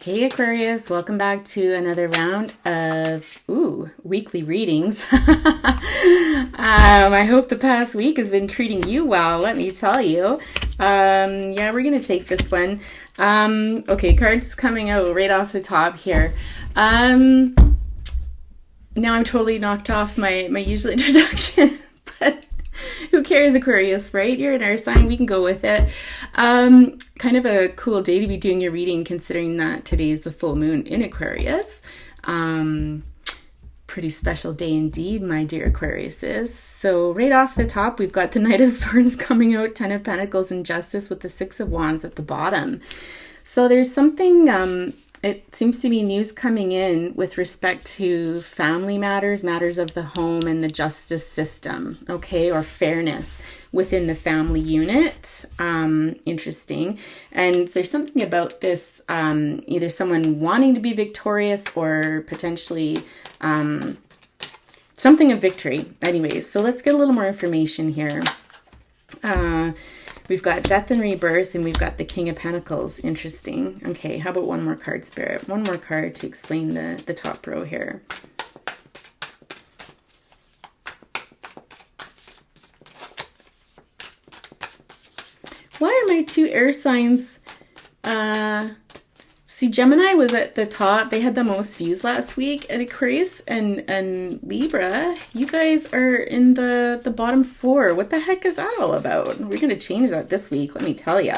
Hey Aquarius, welcome back to another round of weekly readings. I hope the past week has been treating you well, let me tell you. Yeah, we're gonna take this one. Okay, cards coming out right off the top here. Now I'm totally knocked off my usual introduction, but who cares, Aquarius, right? You're an air sign, we can go with it. Kind of a cool day to be doing your reading, considering that today is the full moon in Aquarius. Pretty special day indeed, my dear Aquariuses. So right off the top, we've got the Knight of Swords coming out, Ten of Pentacles, and Justice with the Six of Wands at the bottom. So there's something, it seems to be news coming in with respect to family matters, matters of the home and the justice system, okay, or fairness within the family unit. Interesting. And there's something about this, either someone wanting to be victorious or potentially something of victory. Anyways, so let's get a little more information here. We've got Death and Rebirth, and we've got the King of Pentacles. Interesting. Okay, how about one more card, Spirit? One more card to explain the top row here. Why are my two air signs... See, Gemini was at the top. They had the most views last week. And Aquarius and Libra, you guys are in the bottom four. What the heck is that all about? We're going to change that this week, let me tell you.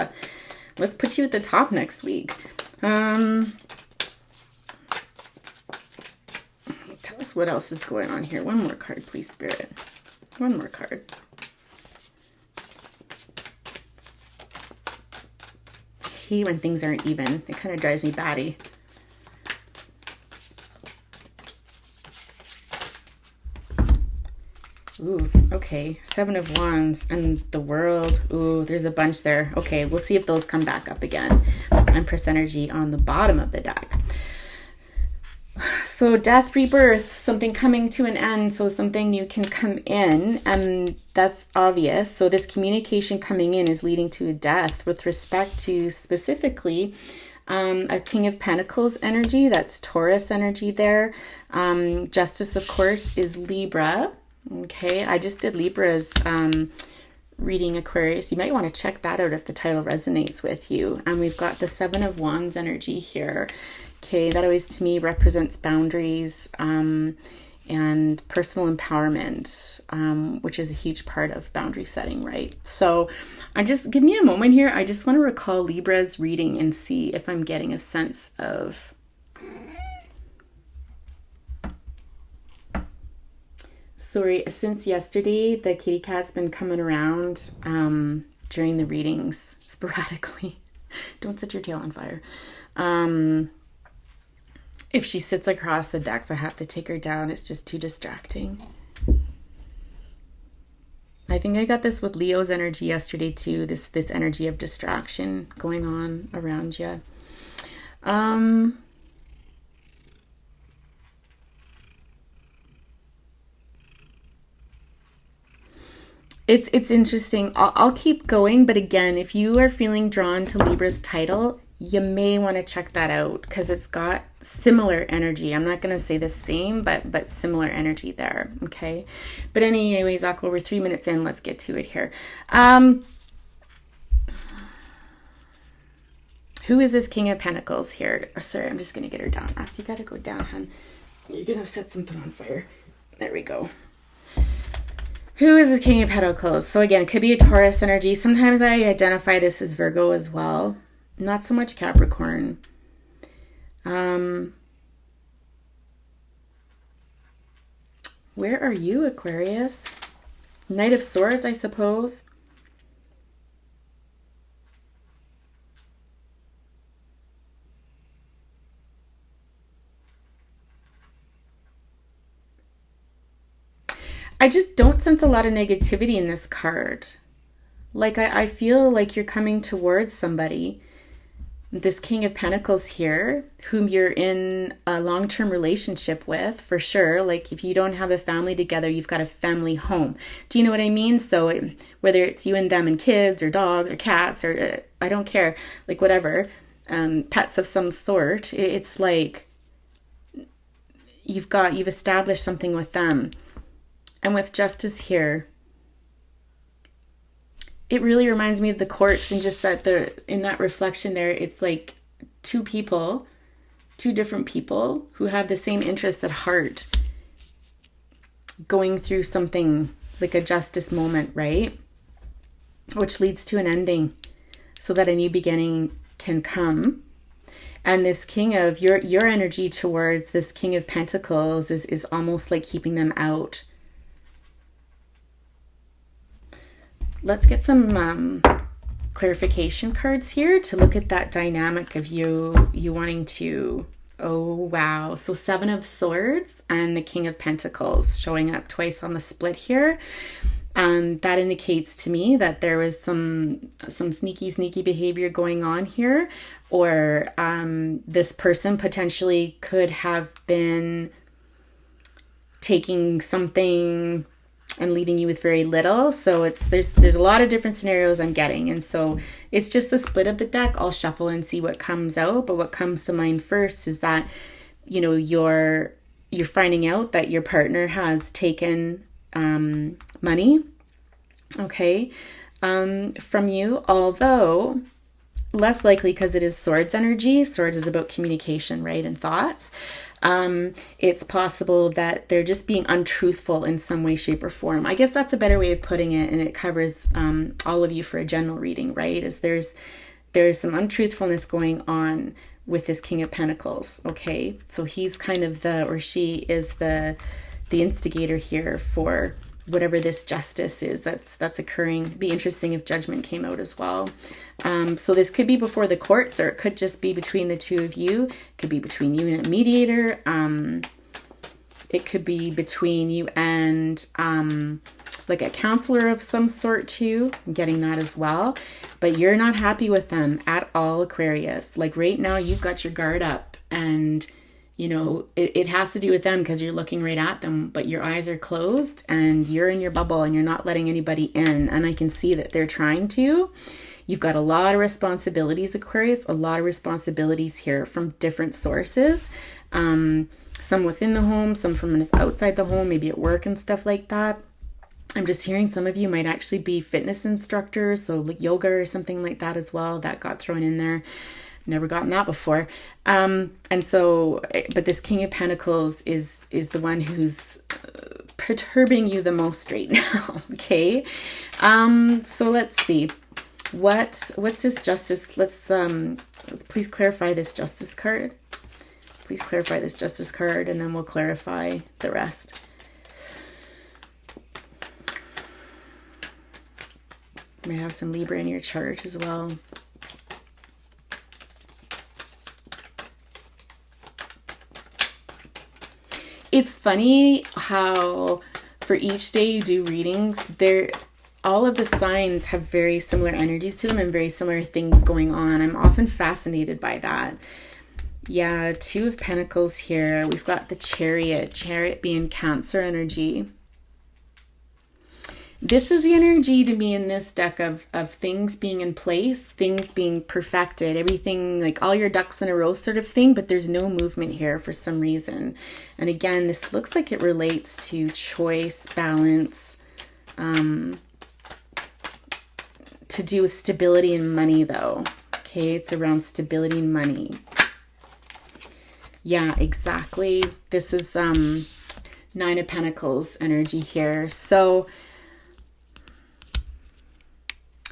Let's put you at the top next week. Tell us what else is going on here. One more card, please, Spirit. One more card. I hate when things aren't even. It kind of drives me batty. Ooh, okay. Seven of Wands and the World. Ooh, there's a bunch there. Okay, we'll see if those come back up again. Empress energy on the bottom of the deck. So death, rebirth, something coming to an end, so something new can come in, and that's obvious. So this communication coming in is leading to a death with respect to specifically a King of Pentacles energy. That's Taurus energy there. Justice, of course, is Libra. Okay, I just did Libra's reading, Aquarius. You might want to check that out if the title resonates with you. And we've got the Seven of Wands energy here. Okay, that always to me represents boundaries and personal empowerment, which is a huge part of boundary setting, right? So give me a moment here. I just want to recall Libra's reading and see if I'm getting a sense of... Sorry, since yesterday, the kitty cat's been coming around during the readings sporadically. Don't set your tail on fire. If she sits across the decks, I have to take her down. It's just too distracting. I think I got this with Leo's energy yesterday too. This energy of distraction going on around you. It's interesting. I'll keep going, but again, if you are feeling drawn to Libra's title, you may want to check that out because it's got similar energy. I'm not going to say the same, but similar energy there. Okay. But anyways, Aqua, we're 3 minutes in. Let's get to it here. Who is this King of Pentacles here? Oh, sorry, I'm just going to get her down. You got to go down, hon. You're going to set something on fire. There we go. Who is this King of Pentacles? So again, it could be a Taurus energy. Sometimes I identify this as Virgo as well. Not so much Capricorn. Where are you, Aquarius? Knight of Swords, I suppose. I just don't sense a lot of negativity in this card. Like I feel like you're coming towards somebody. This King of Pentacles here, whom you're in a long-term relationship with, for sure. Like if you don't have a family together, you've got a family home. Do you know what I mean? So whether it's you and them and kids or dogs or cats or I don't care, like whatever. pets of some sort. It's like you've established something with them. And with justice here, it really reminds me of the courts, and just that in that reflection there, it's like two different people who have the same interests at heart, going through something like a justice moment, right? Which leads to an ending so that a new beginning can come. And this king of your energy towards this King of Pentacles is almost like keeping them out. Let's get some clarification cards here to look at that dynamic of you wanting to, oh wow. So 7 of Swords and the King of Pentacles showing up twice on the split here. That indicates to me that there was some sneaky behavior going on here, or this person potentially could have been taking something and leaving you with very little. So there's a lot of different scenarios I'm getting, and so it's just the split of the deck. I'll shuffle and see what comes out, but what comes to mind first is that, you know, you're finding out that your partner has taken money, okay, from you, although less likely because it is Swords energy. Swords is about communication, right, and thoughts. It's possible that they're just being untruthful in some way, shape, or form. I guess that's a better way of putting it, and it covers all of you for a general reading, right? Is there's some untruthfulness going on with this King of Pentacles, okay? So he's kind of or she is the instigator here for whatever this justice is that's occurring. It'd be interesting if Judgment came out as well. So this could be before the courts, or it could just be between the two of you. It could be between you and a mediator. It could be between you and like a counselor of some sort too. I'm getting that as well. But you're not happy with them at all, Aquarius. Like right now, you've got your guard up, and you know, it has to do with them because you're looking right at them, but your eyes are closed and you're in your bubble and you're not letting anybody in. And I can see that they're trying to. You've got a lot of responsibilities, Aquarius, a lot of responsibilities here from different sources. Some within the home, some from outside the home, maybe at work and stuff like that. I'm just hearing some of you might actually be fitness instructors, so like yoga or something like that as well. That got thrown in there. Never gotten that before. And so, but this King of Pentacles is the one who's perturbing you the most right now. Okay. So let's see. What's this justice? Let's please clarify this justice card. Please clarify this justice card, and then we'll clarify the rest. You might have some Libra in your chart as well. It's funny how for each day you do readings, all of the signs have very similar energies to them and very similar things going on. I'm often fascinated by that. Yeah, 2 of Pentacles here. We've got the Chariot being Cancer energy. This is the energy to me in this deck of things being in place, things being perfected, everything, like all your ducks in a row sort of thing, but there's no movement here for some reason. And again, this looks like it relates to choice, balance, to do with stability and money though. Okay, it's around stability and money. Yeah, exactly. This is 9 of Pentacles energy here. So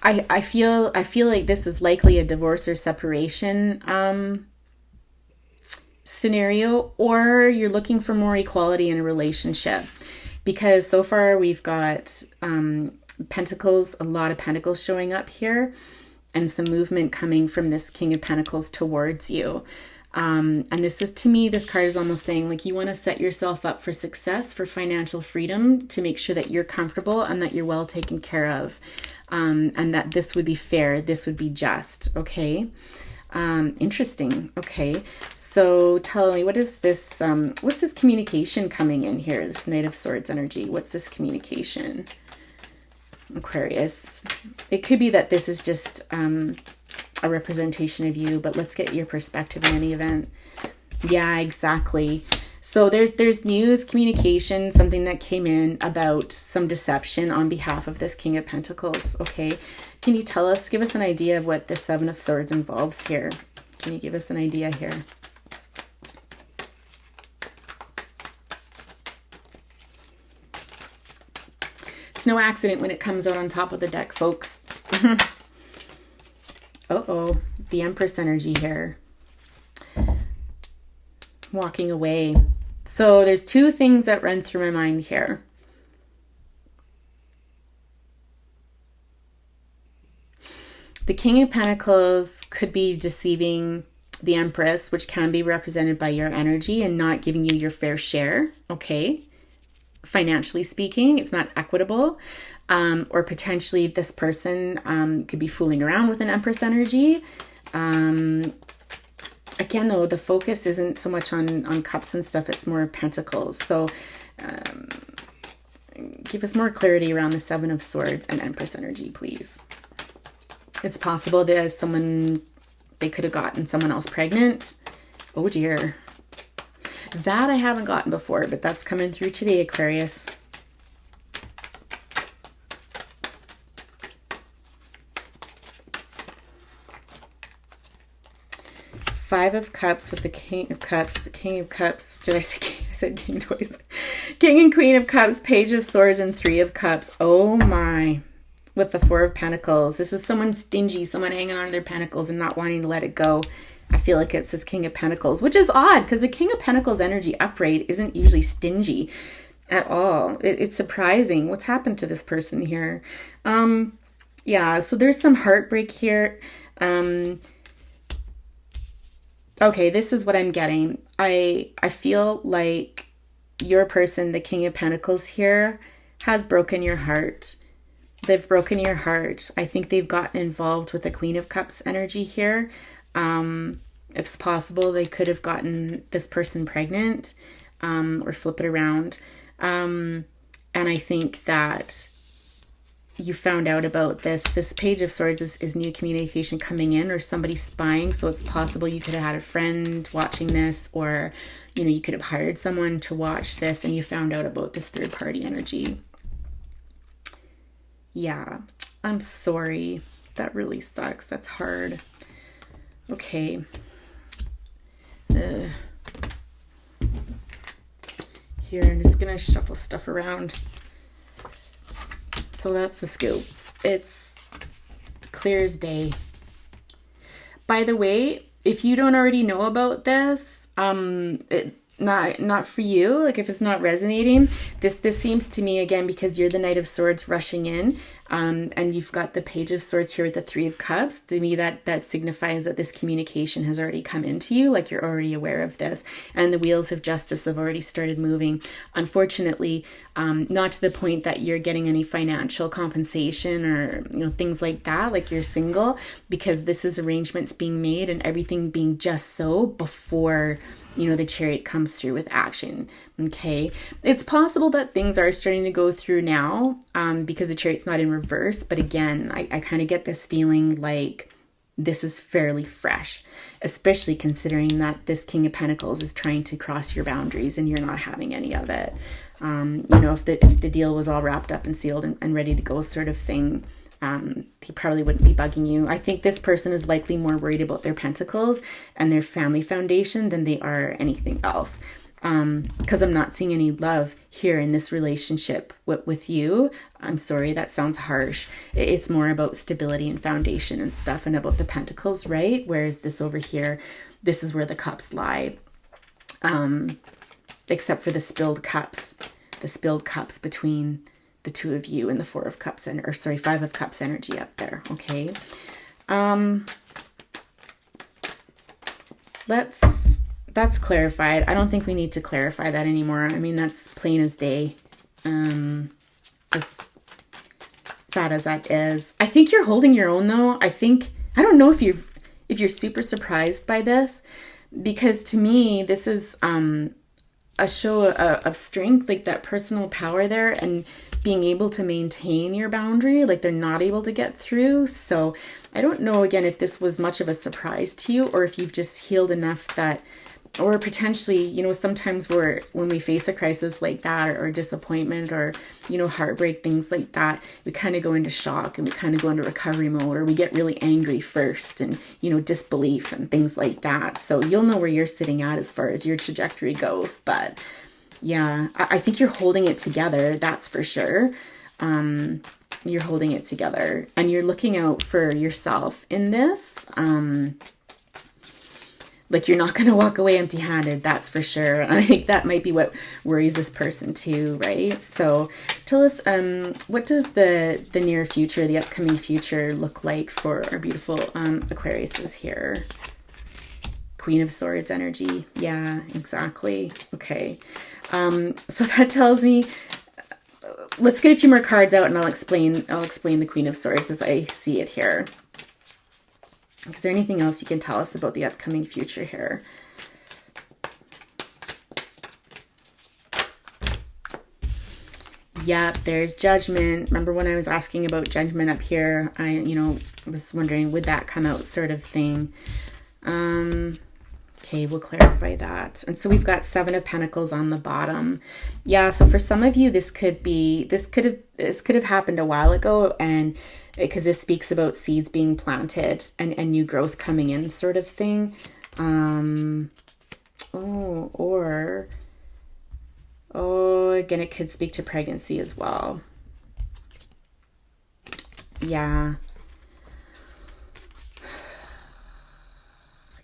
I feel like this is likely a divorce or separation scenario, or you're looking for more equality in a relationship, because so far we've got Pentacles, a lot of Pentacles showing up here, and some movement coming from this King of Pentacles towards you. And this is, to me, this card is almost saying like you want to set yourself up for success, for financial freedom, to make sure that you're comfortable and that you're well taken care of. And that this would be fair, this would be just, okay? Interesting, okay? So tell me, what is this, what's this communication coming in here, this Knight of Swords energy? What's this communication, Aquarius? It could be that this is just a representation of you, but let's get your perspective in any event. Yeah, exactly. So there's news, communication, something that came in about some deception on behalf of this King of Pentacles. Okay. Can you give us an idea of what the Seven of Swords involves here? Can you give us an idea here? It's no accident when it comes out on top of the deck, folks. Uh-oh, the Empress energy here. Walking away. So there's two things that run through my mind here. The King of Pentacles could be deceiving the Empress, which can be represented by your energy, and not giving you your fair share, okay? Financially speaking, it's not equitable. Or potentially this person could be fooling around with an Empress energy. Again, though, the focus isn't so much on cups and stuff. It's more Pentacles. So give us more clarity around the Seven of Swords and Empress energy, please. It's possible that they could have gotten someone else pregnant. Oh, dear. That I haven't gotten before, but that's coming through today, Aquarius. Five of Cups with the King of Cups. The King of Cups. Did I say King? I said King twice. King and Queen of Cups, Page of Swords, and Three of Cups. Oh my. With the Four of Pentacles. This is someone stingy, someone hanging on to their pentacles and not wanting to let it go. I feel like it's this King of Pentacles, which is odd because the King of Pentacles energy upright isn't usually stingy at all. It's surprising. What's happened to this person here? Yeah, so there's some heartbreak here. Okay, this is what I'm getting. I feel like your person, the King of Pentacles here, has broken your heart. They've broken your heart. I think they've gotten involved with the Queen of Cups energy here. It's possible they could have gotten this person pregnant, or flip it around. And I think that you found out about this Page of Swords is new communication coming in, or somebody spying. So it's possible you could have had a friend watching this, or, you could have hired someone to watch this and you found out about this third party energy. Yeah, I'm sorry. That really sucks. That's hard. Okay. Here, I'm just going to shuffle stuff around. So that's the scoop. It's clear as day. By the way, if you don't already know about this, not for you, like if it's not resonating, this seems to me, again, because you're the Knight of Swords rushing in, and you've got the Page of Swords here with the Three of Cups. To me, that signifies that this communication has already come into you, like you're already aware of this, and the wheels of justice have already started moving. Unfortunately, not to the point that you're getting any financial compensation or things like that, like you're single, because this is arrangements being made and everything being just so before the Chariot comes through with action. Okay. It's possible that things are starting to go through now, because the Chariot's not in reverse. But again, I kind of get this feeling like this is fairly fresh, especially considering that this King of Pentacles is trying to cross your boundaries and you're not having any of it. If the deal was all wrapped up and sealed and ready to go sort of thing, he probably wouldn't be bugging you. I think this person is likely more worried about their pentacles and their family foundation than they are anything else. Because I'm not seeing any love here in this relationship with you. I'm sorry, that sounds harsh. It's more about stability and foundation and stuff, and about the pentacles, right? Whereas this over here, this is where the cups lie. Except for the spilled cups between the two of you and the Five of Cups energy up there. Okay. That's clarified. I don't think we need to clarify that anymore. I mean, that's plain as day. As sad as that is. I think you're holding your own though. I don't know if you're super surprised by this, because to me, this is, a show of strength, like that personal power there, and being able to maintain your boundary, like they're not able to get through. So I don't know, again, if this was much of a surprise to you, or if you've just healed enough that, or potentially, you know, sometimes when we face a crisis like that, or disappointment, or, you know, heartbreak, things like that, we kind of go into shock and we kind of go into recovery mode, or we get really angry first, and, you know, disbelief and things like that. So you'll know where you're sitting at as far as your trajectory goes. But yeah, I think you're holding it together. That's for sure. You're holding it together, and you're looking out for yourself in this. Like, you're not going to walk away empty-handed, that's for sure. And I think that might be what worries this person too, right? So tell us, what does the near future, the upcoming future look like for our beautiful Aquariuses here? Queen of Swords energy. Yeah, exactly. Okay. So that tells me, let's get a few more cards out and I'll explain the Queen of Swords as I see it here. Is there anything else you can tell us about the upcoming future here? Yep, there's Judgment. Remember when I was asking about Judgment up here, I, you know, was wondering, would that come out, sort of thing. Okay, we'll clarify that. And so we've got Seven of Pentacles on the bottom. Yeah, so for some of you, this could have happened a while ago, and because this speaks about seeds being planted and new growth coming in, sort of thing. Again, it could speak to pregnancy as well. Yeah.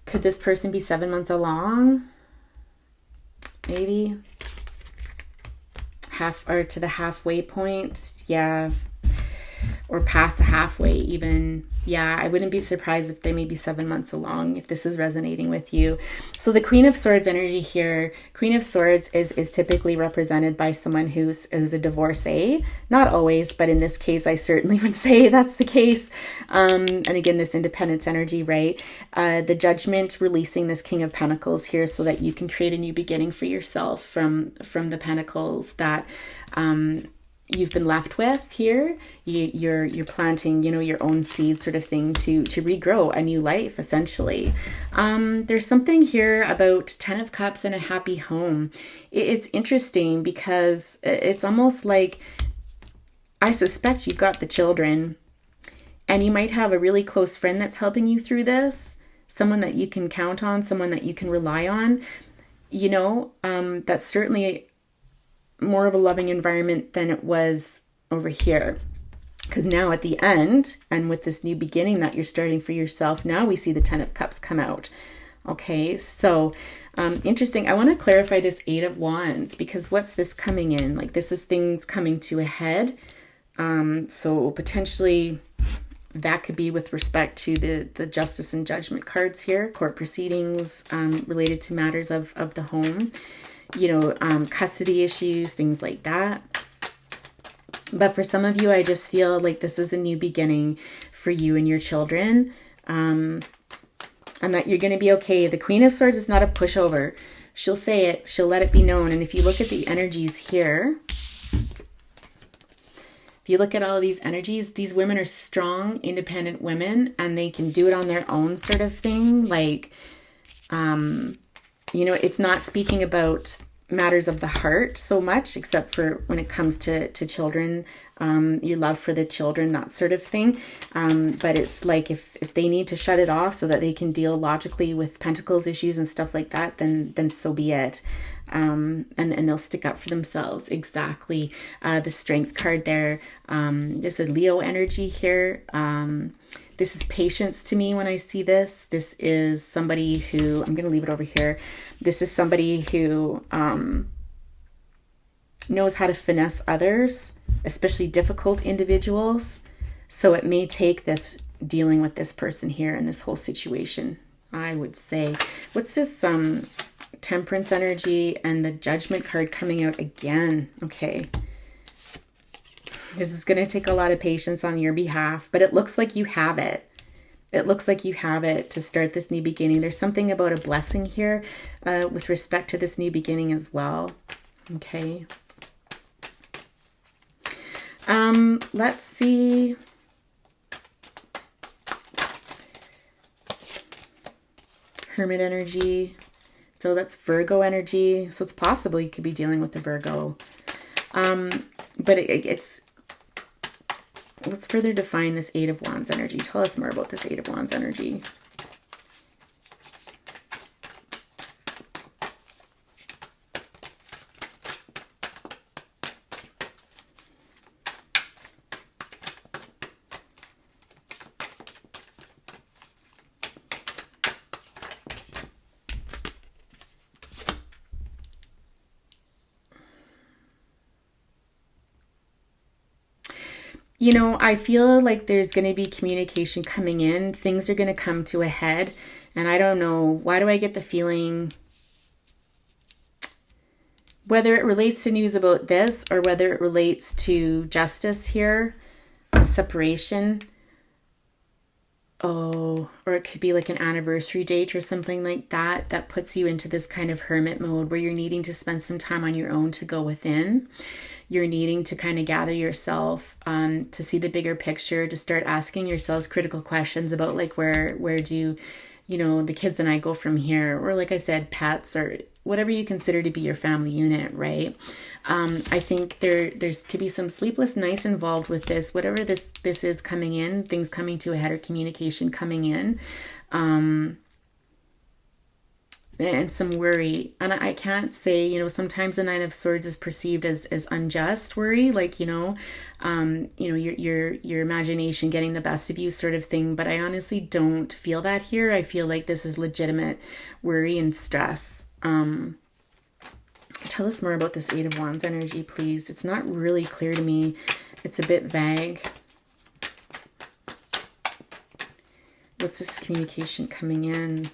Could this person be 7 months along? Maybe. Or to the halfway point. Yeah. Or past the halfway even. Yeah, I wouldn't be surprised if they may be 7 months along, if this is resonating with you. So the Queen of Swords energy here, Queen of Swords is typically represented by someone who's a divorcee. Not always, but in this case, I certainly would say that's the case. And again, this independence energy, right? The Judgment, releasing this King of Pentacles here so that you can create a new beginning for yourself from the Pentacles that you've been left with here. You're planting, you know, your own seed, sort of thing, to regrow a new life, essentially. There's something here about 10 of Cups and a happy home. It's interesting because it's almost like, I suspect you've got the children, and you might have a really close friend that's helping you through this, someone that you can count on, someone that you can rely on, you know. That's certainly more of a loving environment than it was over here, because now at the end, and with this new beginning that you're starting for yourself, now we see the 10 of Cups come out. Okay, so interesting. I want to clarify this 8 of Wands, because what's this coming in? Like, this is things coming to a head. So potentially that could be with respect to the Justice and Judgment cards here, court proceedings related to matters of the home. You know, custody issues, things like that. But for some of you, I just feel like this is a new beginning for you and your children. And that you're going to be okay. The Queen of Swords is not a pushover. She'll say it. She'll let it be known. And if you look at the energies here, if you look at all of these energies, these women are strong, independent women, and they can do it on their own, sort of thing. Like, you know, it's not speaking about matters of the heart so much, except for when it comes to children, your love for the children, that sort of thing. But it's like if they need to shut it off so that they can deal logically with Pentacles issues and stuff like that, then so be it. And they'll stick up for themselves. Exactly. The Strength card there. There's a Leo energy here. This is patience to me when I see this. This is somebody who, I'm going to leave it over here. This is somebody who knows how to finesse others, especially difficult individuals. So it may take this dealing with this person here in this whole situation, I would say. What's this Temperance energy and the Judgment card coming out again? Okay. This is going to take a lot of patience on your behalf, but it looks like you have it. It looks like you have it to start this new beginning. There's something about a blessing here with respect to this new beginning as well. Okay. Let's see. Hermit energy. So that's Virgo energy. So it's possible you could be dealing with the Virgo. But it's, let's further define this Eight of Wands energy. Tell us more about this Eight of Wands energy. You know, I feel like there's going to be communication coming in. Things are going to come to a head. And I don't know, why do I get the feeling, whether it relates to news about this or whether it relates to justice here, separation. Oh, or it could be like an anniversary date or something like that, that puts you into this kind of hermit mode where you're needing to spend some time on your own to go within. You're needing to kind of gather yourself to see the bigger picture, to start asking yourselves critical questions about like where do, you know, the kids and I go from here, or like I said, pets, or whatever you consider to be your family unit, right? I think there's could be some sleepless nights involved with this, whatever this is coming in, things coming to a head or communication coming in. And some worry. And I can't say, you know, sometimes the Nine of Swords is perceived as unjust worry, like, your imagination getting the best of you sort of thing. But I honestly don't feel that here. I feel like this is legitimate worry and stress. Tell us more about this Eight of Wands energy, please. It's not really clear to me. It's a bit vague. What's this communication coming in?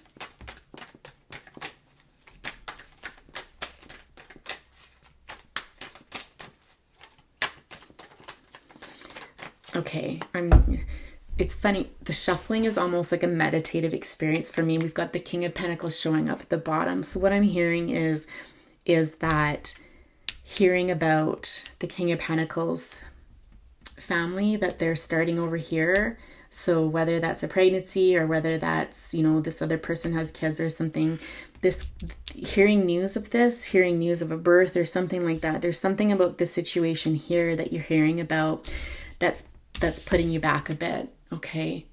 Okay, it's funny. The shuffling is almost like a meditative experience for me. We've got the King of Pentacles showing up at the bottom. So what I'm hearing is that hearing about the King of Pentacles family, that they're starting over here. So whether that's a pregnancy or whether that's, you know, this other person has kids or something, this hearing news of this, hearing news of a birth or something like that. There's something about this situation here that you're hearing about that's putting you back a bit, okay?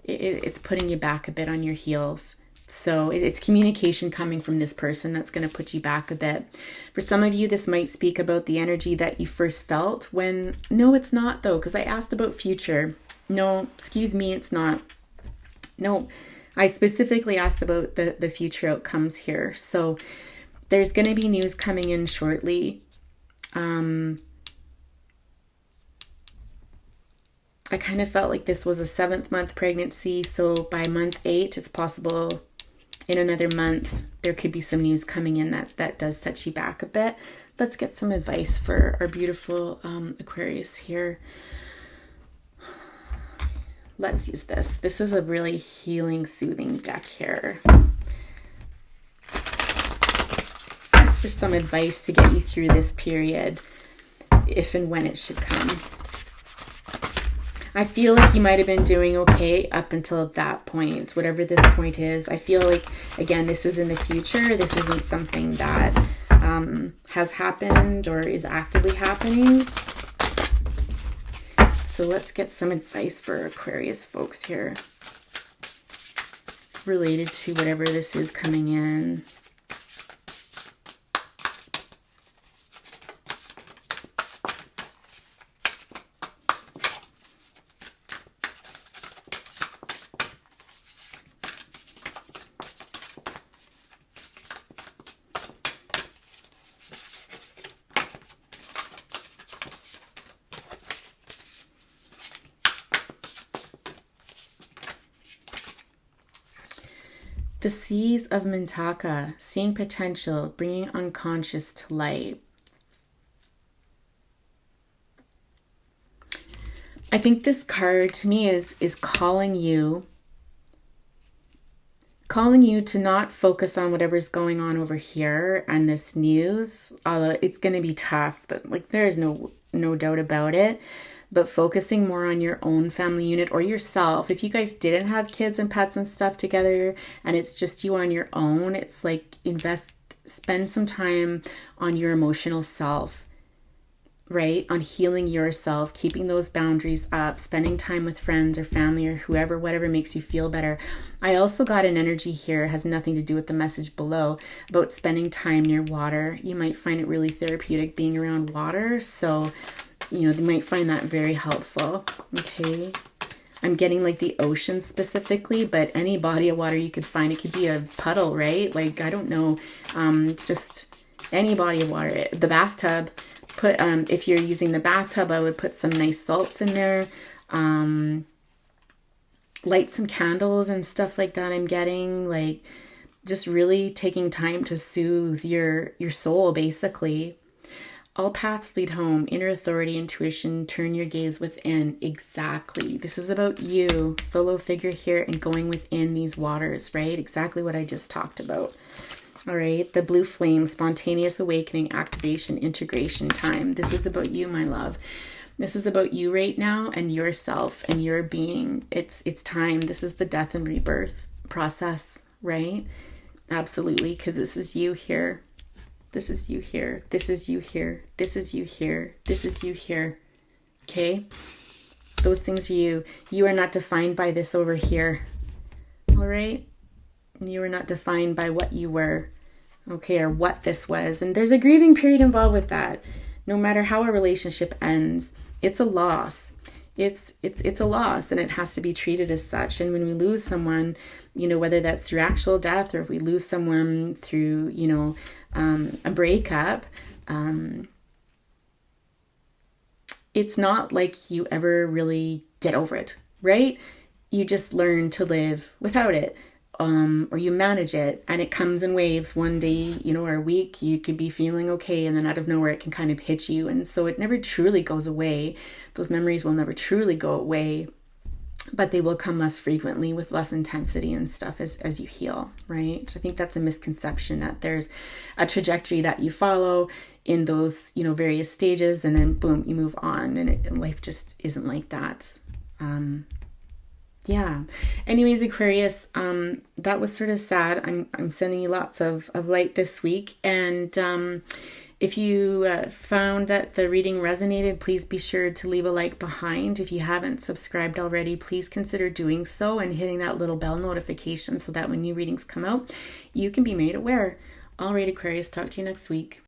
It's putting you back a bit on your heels. So it's communication coming from this person that's going to put you back a bit. For some of you, this might speak about the energy that you first felt when, no, it's not though, because I asked about future. No, excuse me, it's not. No, I specifically asked about the future outcomes here. So there's going to be news coming in shortly. I kind of felt like this was a 7th month pregnancy. So by month 8, it's possible in another month, there could be some news coming in that does set you back a bit. Let's get some advice for our beautiful Aquarius here. Let's use this. This is a really healing, soothing deck here. Ask for some advice to get you through this period, if and when it should come. I feel like you might have been doing okay up until that point, whatever this point is. I feel like, again, this is in the future. This isn't something that has happened or is actively happening. So let's get some advice for Aquarius folks here related to whatever this is coming in. The Seas of Mintaka, seeing potential, bringing unconscious to light. I think this card to me is calling you to not focus on whatever's going on over here and this news. Although it's going to be tough, but like there's no no doubt about it. But focusing more on your own family unit or yourself. If you guys didn't have kids and pets and stuff together and it's just you on your own, it's like spend some time on your emotional self, right? On healing yourself, keeping those boundaries up, spending time with friends or family or whoever, whatever makes you feel better. I also got an energy here, has nothing to do with the message below, about spending time near water. You might find it really therapeutic being around water. So, you know, they might find that very helpful. Okay. I'm getting like the ocean specifically, but any body of water you could find. It could be a puddle, right? Like, I don't know, just any body of water. The bathtub, if you're using the bathtub, I would put some nice salts in there. Light some candles and stuff like that. I'm getting like just really taking time to soothe your soul, basically. All paths lead home. Inner authority, intuition, turn your gaze within. Exactly. This is about you, solo figure here, and going within these waters, right? Exactly what I just talked about. All right. The blue flame, spontaneous awakening, activation, integration time. This is about you, my love. This is about you right now and yourself and your being. It's time. This is the death and rebirth process, right? Absolutely. Because this is you here. This is you here. This is you here. This is you here. This is you here. Okay? Those things are you. You are not defined by this over here. All right? You are not defined by what you were. Okay? Or what this was. And there's a grieving period involved with that. No matter how a relationship ends, it's a loss. It's a loss, and it has to be treated as such. And when we lose someone, you know, whether that's through actual death or if we lose someone through, you know, a breakup, it's not like you ever really get over it, right? You just learn to live without it, or you manage it, and it comes in waves. One day, you know, or a week, you could be feeling okay, and then out of nowhere, it can kind of hit you. And so it never truly goes away. Those memories will never truly go away, but they will come less frequently with less intensity and stuff as you heal, right? So I think that's a misconception, that there's a trajectory that you follow in those, you know, various stages, and then boom, you move on, and life just isn't like that. Yeah. Anyways, Aquarius, that was sort of sad. I'm sending you lots of light this week, and if you found that the reading resonated, please be sure to leave a like behind. If you haven't subscribed already, please consider doing so and hitting that little bell notification so that when new readings come out, you can be made aware. All right, Aquarius, talk to you next week.